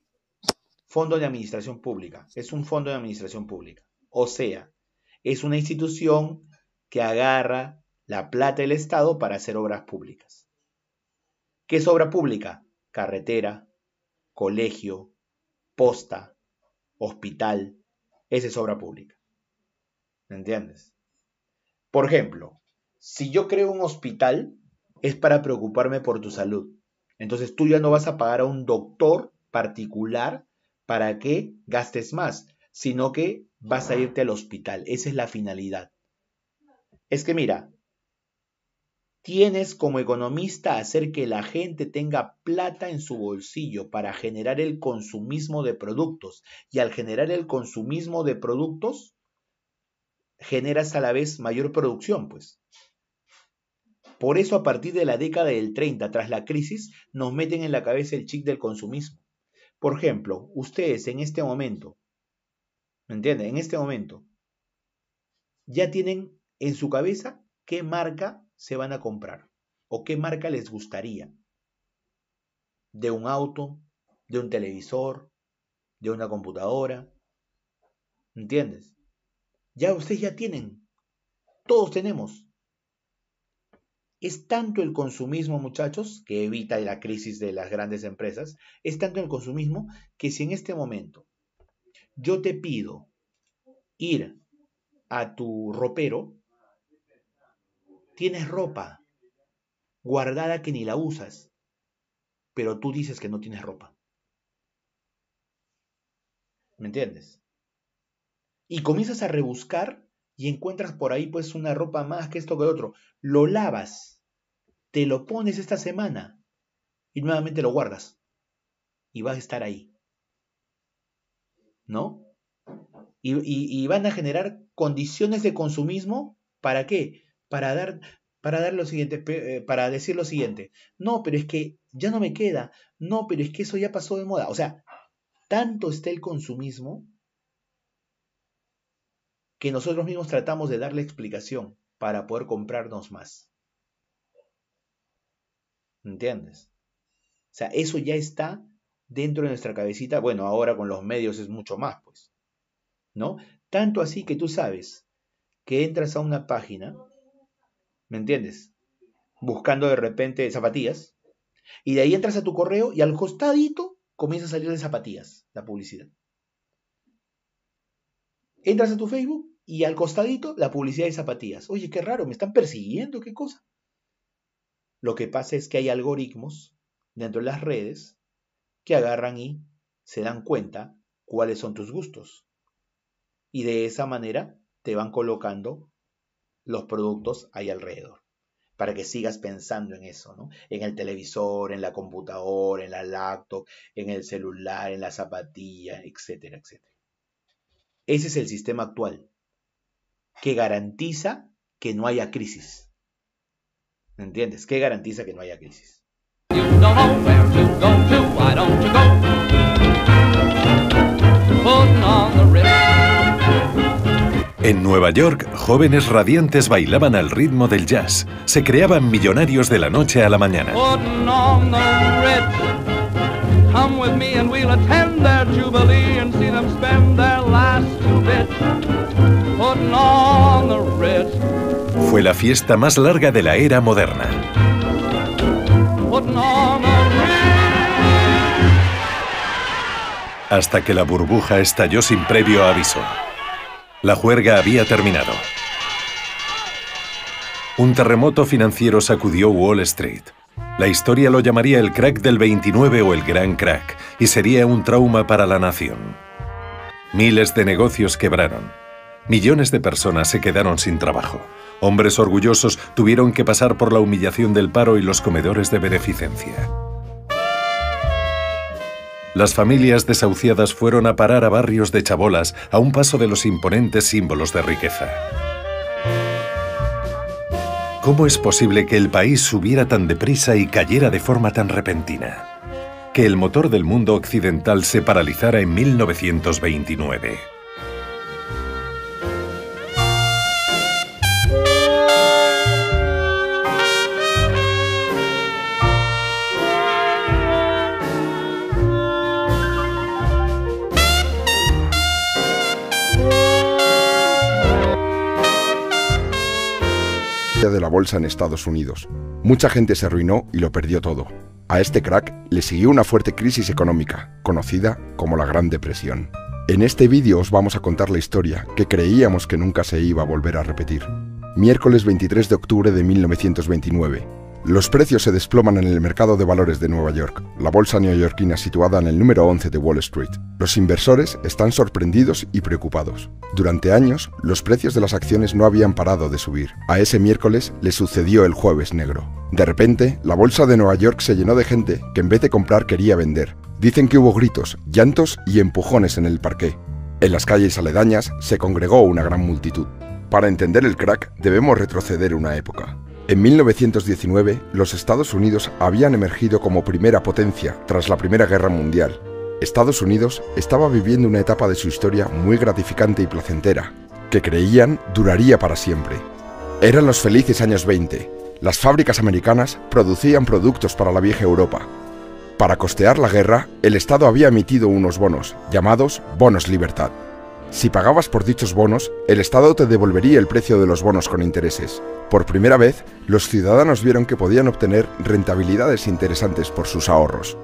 fondo de administración pública, es un fondo de administración pública. O sea, es una institución que agarra la plata del Estado para hacer obras públicas. ¿Qué es obra pública? Carretera, colegio, posta, hospital, esa es obra pública. ¿Me entiendes? Por ejemplo, si yo creo un hospital, es para preocuparme por tu salud. Entonces tú ya no vas a pagar a un doctor particular para que gastes más, sino que vas a irte al hospital. Esa es la finalidad. Es que mira, tienes como economista hacer que la gente tenga plata en su bolsillo para generar el consumismo de productos. Y al generar el consumismo de productos, generas a la vez mayor producción, pues. Por eso a partir de la década del 30, tras la crisis, nos meten en la cabeza el chip del consumismo. Por ejemplo, ustedes en este momento, ¿me entienden? En este momento, ya tienen en su cabeza qué marca se van a comprar o qué marca les gustaría. De un auto, de un televisor, de una computadora. ¿Entiendes? Ya ustedes ya tienen. Todos tenemos. Es tanto el consumismo, muchachos, que evita la crisis de las grandes empresas, es tanto el consumismo que si en este momento yo te pido ir a tu ropero, tienes ropa guardada que ni la usas, pero tú dices que no tienes ropa. ¿Me entiendes? Y comienzas a rebuscar y encuentras por ahí pues una ropa más que esto que otro. Lo lavas, te lo pones esta semana y nuevamente lo guardas. Y vas a estar ahí. ¿No? Y van a generar condiciones de consumismo. ¿Para qué? Para dar lo siguiente, para decir lo siguiente. No, pero es que ya no me queda. No, pero es que eso ya pasó de moda. O sea, tanto está el consumismo que nosotros mismos tratamos de darle explicación para poder comprarnos más. ¿Entiendes? O sea, eso ya está dentro de nuestra cabecita. Bueno, ahora con los medios es mucho más, pues. ¿No? Tanto así que tú sabes que entras a una página, ¿me entiendes? Buscando de repente zapatillas, y de ahí entras a tu correo y al costadito comienza a salir de zapatillas la publicidad. Entras a tu Facebook y al costadito la publicidad de zapatillas. Oye, qué raro, me están persiguiendo, qué cosa. Lo que pasa es que hay algoritmos dentro de las redes que agarran y se dan cuenta cuáles son tus gustos. Y de esa manera te van colocando los productos ahí alrededor, para que sigas pensando en eso, ¿no? En el televisor, en la computadora, en la laptop, en el celular, en la zapatilla, etcétera, etcétera. Ese es el sistema actual, que garantiza que no haya crisis. ¿Me entiendes? ¿Qué garantiza que no haya crisis? En Nueva York, jóvenes radiantes bailaban al ritmo del jazz. Se creaban millonarios de la noche a la mañana. Fue la fiesta más larga de la era moderna. Hasta que la burbuja estalló sin previo aviso. La juerga había terminado. Un terremoto financiero sacudió Wall Street. La historia lo llamaría el crack del 29 o el gran crack, y sería un trauma para la nación. Miles de negocios quebraron. Millones de personas se quedaron sin trabajo. Hombres orgullosos tuvieron que pasar por la humillación del paro y los comedores de beneficencia. Las familias desahuciadas fueron a parar a barrios de chabolas a un paso de los imponentes símbolos de riqueza. ¿Cómo es posible que el país subiera tan deprisa y cayera de forma tan repentina? Que el motor del mundo occidental se paralizara en 1929. De la bolsa en Estados Unidos. Mucha gente se arruinó y lo perdió todo. A este crack le siguió una fuerte crisis económica, conocida como la Gran Depresión. En este vídeo os vamos a contar la historia que creíamos que nunca se iba a volver a repetir. Miércoles 23 de octubre de 1929. Los precios se desploman en el mercado de valores de Nueva York, la bolsa neoyorquina situada en el número 11 de Wall Street. Los inversores están sorprendidos y preocupados. Durante años, los precios de las acciones no habían parado de subir. A ese miércoles le sucedió el Jueves Negro. De repente, la bolsa de Nueva York se llenó de gente que en vez de comprar quería vender. Dicen que hubo gritos, llantos y empujones en el parqué. En las calles aledañas se congregó una gran multitud. Para entender el crack, debemos retroceder una época. En 1919, los Estados Unidos habían emergido como primera potencia tras la Primera Guerra Mundial. Estados Unidos estaba viviendo una etapa de su historia muy gratificante y placentera, que creían duraría para siempre. Eran los felices años 20. Las fábricas americanas producían productos para la vieja Europa. Para costear la guerra, el Estado había emitido unos bonos, llamados bonos libertad. Si pagabas por dichos bonos, el Estado te devolvería el precio de los bonos con intereses. Por primera vez, los ciudadanos vieron que podían obtener rentabilidades interesantes por sus ahorros.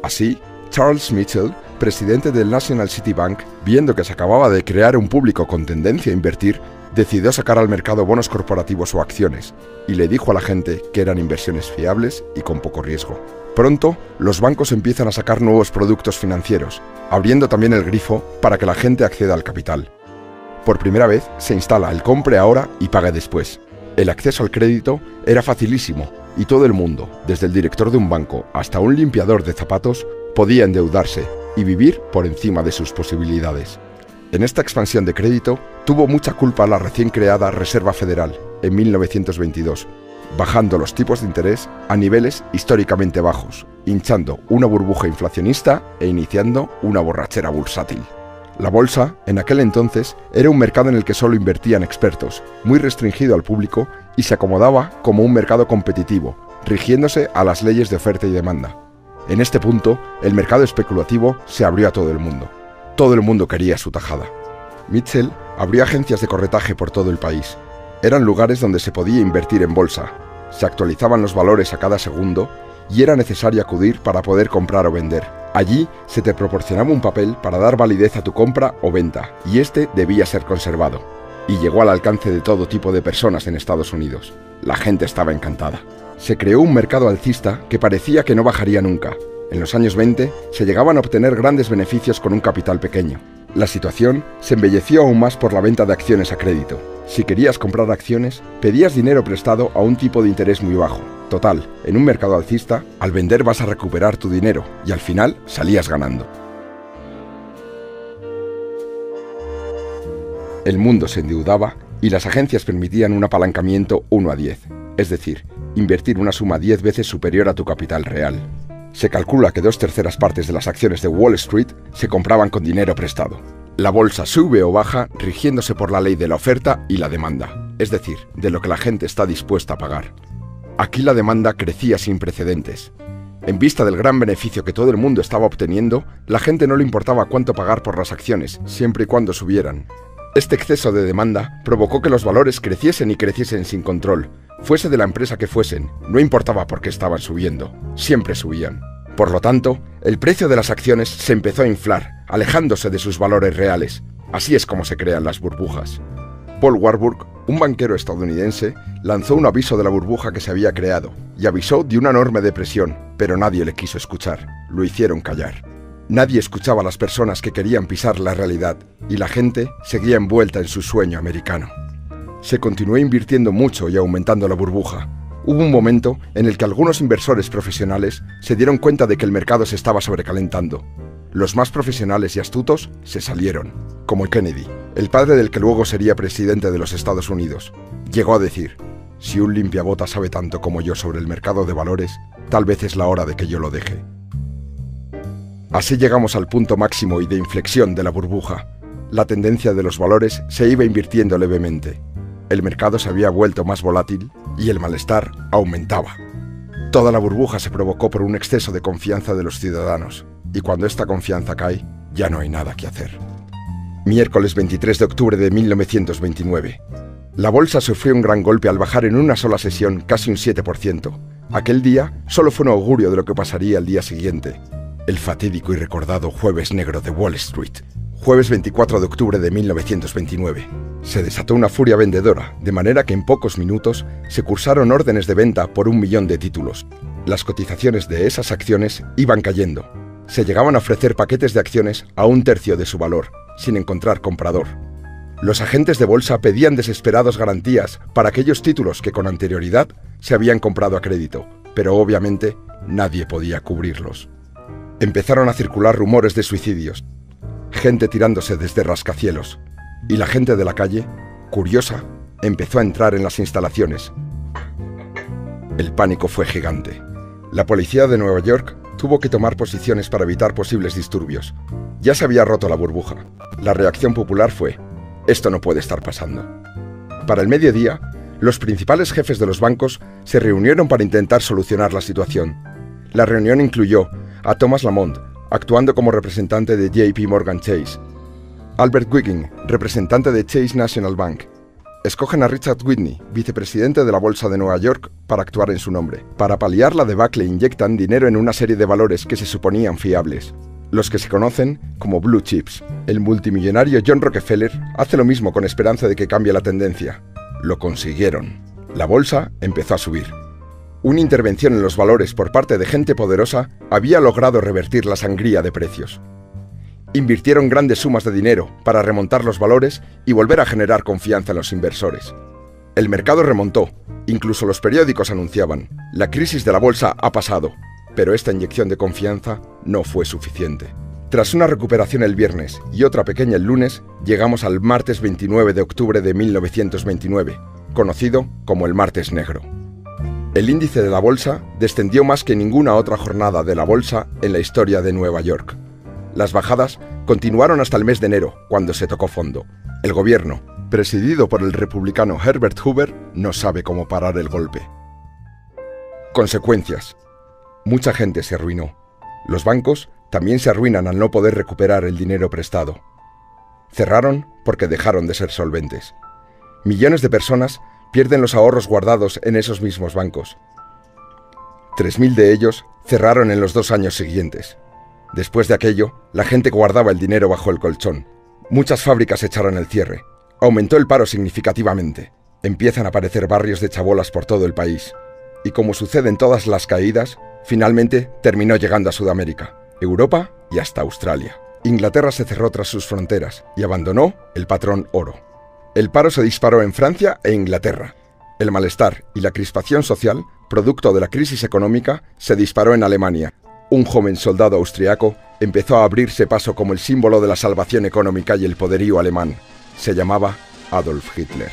Así, Charles Mitchell, presidente del National City Bank, viendo que se acababa de crear un público con tendencia a invertir, decidió sacar al mercado bonos corporativos o acciones, y le dijo a la gente que eran inversiones fiables y con poco riesgo. Pronto, los bancos empiezan a sacar nuevos productos financieros, abriendo también el grifo para que la gente acceda al capital. Por primera vez se instala el compre ahora y pague después. El acceso al crédito era facilísimo y todo el mundo, desde el director de un banco hasta un limpiador de zapatos, podía endeudarse y vivir por encima de sus posibilidades. En esta expansión de crédito tuvo mucha culpa la recién creada Reserva Federal en 1922, bajando los tipos de interés a niveles históricamente bajos, hinchando una burbuja inflacionista e iniciando una borrachera bursátil. La bolsa, en aquel entonces, era un mercado en el que solo invertían expertos, muy restringido al público y se acomodaba como un mercado competitivo, rigiéndose a las leyes de oferta y demanda. En este punto, el mercado especulativo se abrió a todo el mundo. Todo el mundo quería su tajada. Mitchell abrió agencias de corretaje por todo el país. Eran lugares donde se podía invertir en bolsa, se actualizaban los valores a cada segundo y era necesario acudir para poder comprar o vender. Allí se te proporcionaba un papel para dar validez a tu compra o venta, y este debía ser conservado. Y llegó al alcance de todo tipo de personas en Estados Unidos. La gente estaba encantada. Se creó un mercado alcista que parecía que no bajaría nunca. En los años 20 se llegaban a obtener grandes beneficios con un capital pequeño. La situación se embelleció aún más por la venta de acciones a crédito. Si querías comprar acciones, pedías dinero prestado a un tipo de interés muy bajo. Total, en un mercado alcista, al vender vas a recuperar tu dinero y al final salías ganando. El mundo se endeudaba y las agencias permitían un apalancamiento 1:10, es decir, invertir una suma 10 veces superior a tu capital real. Se calcula que 2/3 partes de las acciones de Wall Street se compraban con dinero prestado. La bolsa sube o baja rigiéndose por la ley de la oferta y la demanda, es decir, de lo que la gente está dispuesta a pagar. Aquí la demanda crecía sin precedentes. En vista del gran beneficio que todo el mundo estaba obteniendo, la gente no le importaba cuánto pagar por las acciones, siempre y cuando subieran. Este exceso de demanda provocó que los valores creciesen y creciesen sin control. Fuese de la empresa que fuesen, no importaba por qué estaban subiendo, siempre subían. Por lo tanto, el precio de las acciones se empezó a inflar, alejándose de sus valores reales. Así es como se crean las burbujas. Paul Warburg, un banquero estadounidense, lanzó un aviso de la burbuja que se había creado y avisó de una enorme depresión, pero nadie le quiso escuchar. Lo hicieron callar. Nadie escuchaba a las personas que querían pisar la realidad y la gente seguía envuelta en su sueño americano. Se continuó invirtiendo mucho y aumentando la burbuja. Hubo un momento en el que algunos inversores profesionales se dieron cuenta de que el mercado se estaba sobrecalentando. Los más profesionales y astutos se salieron, como Kennedy, el padre del que luego sería presidente de los Estados Unidos. Llegó a decir: si un limpiabotas sabe tanto como yo sobre el mercado de valores, tal vez es la hora de que yo lo deje. Así llegamos al punto máximo y de inflexión de la burbuja. La tendencia de los valores se iba invirtiendo levemente. El mercado se había vuelto más volátil y el malestar aumentaba. Toda la burbuja se provocó por un exceso de confianza de los ciudadanos, y cuando esta confianza cae, ya no hay nada que hacer. Miércoles 23 de octubre de 1929. La bolsa sufrió un gran golpe al bajar en una sola sesión casi un 7%. Aquel día solo fue un augurio de lo que pasaría al día siguiente. El fatídico y recordado Jueves Negro de Wall Street. Jueves 24 de octubre de 1929. Se desató una furia vendedora, de manera que en pocos minutos se cursaron órdenes de venta por 1 millón de títulos. Las cotizaciones de esas acciones iban cayendo. Se llegaban a ofrecer paquetes de acciones a 1/3 de su valor, sin encontrar comprador. Los agentes de bolsa pedían desesperados garantías para aquellos títulos que con anterioridad se habían comprado a crédito, pero obviamente nadie podía cubrirlos. Empezaron a circular rumores de suicidios, gente tirándose desde rascacielos, y la gente de la calle, curiosa, empezó a entrar en las instalaciones. El pánico fue gigante. La policía de Nueva York tuvo que tomar posiciones para evitar posibles disturbios. Ya se había roto la burbuja. La reacción popular fue: esto no puede estar pasando. Para el mediodía, los principales jefes de los bancos se reunieron para intentar solucionar la situación. La reunión incluyó a Thomas Lamont, actuando como representante de JP Morgan Chase. Albert Wiggin, representante de Chase National Bank. Escogen a Richard Whitney, vicepresidente de la Bolsa de Nueva York, para actuar en su nombre. Para paliar la debacle inyectan dinero en una serie de valores que se suponían fiables, los que se conocen como Blue Chips. El multimillonario John Rockefeller hace lo mismo con esperanza de que cambie la tendencia. Lo consiguieron. La bolsa empezó a subir. Una intervención en los valores por parte de gente poderosa había logrado revertir la sangría de precios. Invirtieron grandes sumas de dinero para remontar los valores y volver a generar confianza en los inversores. El mercado remontó, incluso los periódicos anunciaban: la crisis de la bolsa ha pasado, pero esta inyección de confianza no fue suficiente. Tras una recuperación el viernes y otra pequeña el lunes, llegamos al martes 29 de octubre de 1929, conocido como el Martes Negro. El índice de la bolsa descendió más que ninguna otra jornada de la bolsa en la historia de Nueva York. Las bajadas continuaron hasta el mes de enero, cuando se tocó fondo. El gobierno, presidido por el republicano Herbert Hoover, no sabe cómo parar el golpe. Consecuencias. Mucha gente se arruinó. Los bancos también se arruinan al no poder recuperar el dinero prestado. Cerraron porque dejaron de ser solventes. Millones de personas pierden los ahorros guardados en esos mismos bancos. 3.000 de ellos cerraron en los 2 años siguientes. Después de aquello, la gente guardaba el dinero bajo el colchón. Muchas fábricas echaron el cierre. Aumentó el paro significativamente. Empiezan a aparecer barrios de chabolas por todo el país. Y como sucede en todas las caídas, finalmente terminó llegando a Sudamérica, Europa y hasta Australia. Inglaterra se cerró tras sus fronteras y abandonó el patrón oro. El paro se disparó en Francia e Inglaterra. El malestar y la crispación social, producto de la crisis económica, se disparó en Alemania. Un joven soldado austriaco empezó a abrirse paso como el símbolo de la salvación económica y el poderío alemán. Se llamaba Adolf Hitler.